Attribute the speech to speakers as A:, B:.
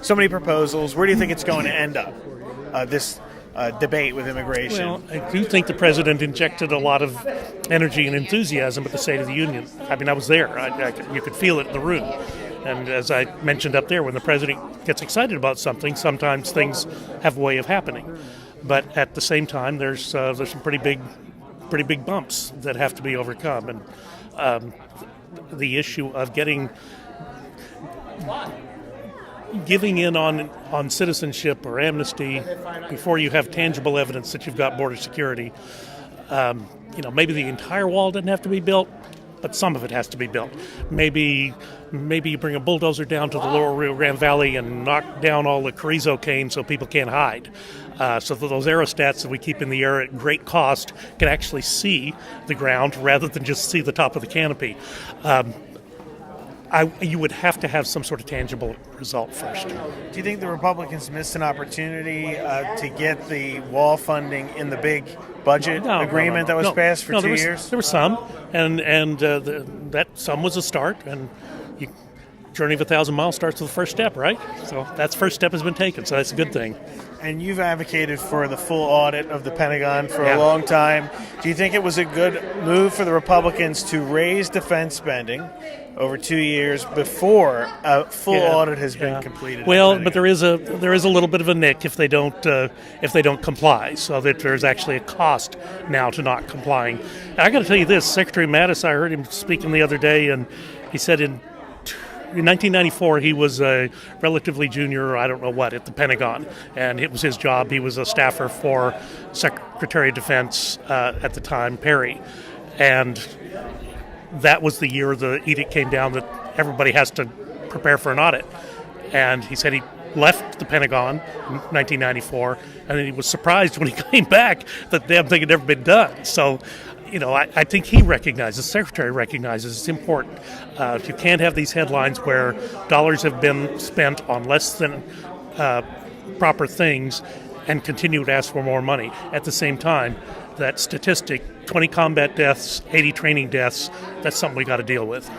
A: so many proposals. Where do you think it's going to end up, this debate with immigration?
B: Well, I do think the president injected a lot of energy and enthusiasm at the State of the Union. I mean, I was there. You could feel it in the room. And as I mentioned up there, when the president gets excited about something, sometimes things have a way of happening. But at the same time, there's some pretty big bumps that have to be overcome. And the issue of giving in on citizenship or amnesty before you have tangible evidence that you've got border security. Maybe the entire wall doesn't have to be built, but some of it has to be built. Maybe you bring a bulldozer down to the lower Rio Grande Valley and knock down all the Carrizo cane so people can't hide. So that those aerostats that we keep in the air at great cost can actually see the ground rather than just see the top of the canopy. You would have to have some sort of tangible result first.
A: Do you think the Republicans missed an opportunity to get the wall funding in the big budget agreement that was passed for 2 years?
B: There was some, and that some was a start, and journey of 1,000 miles starts with the first step, right? So that first step has been taken, so that's a good thing.
A: And you've advocated for the full audit of the Pentagon for a long time. Do you think it was a good move for the Republicans to raise defense spending over 2 years before a full audit has been completed?
B: Well, but there is a little bit of a nick if they don't comply. So that there's actually a cost now to not complying. And I got to tell you this: Secretary Mattis, I heard him speaking the other day, and he said in 1994, he was a relatively junior, I don't know what, at the Pentagon, and it was his job. He was a staffer for Secretary of Defense at the time, Perry, and that was the year the edict came down that everybody has to prepare for an audit. And he said he left the Pentagon in 1994, and then he was surprised when he came back that the damn thing had never been done. So, I think he recognizes, the Secretary recognizes it's important. You can't have these headlines where dollars have been spent on less than proper things and continue to ask for more money. At the same time, that statistic, 20 combat deaths, 80 training deaths, that's something we got to deal with.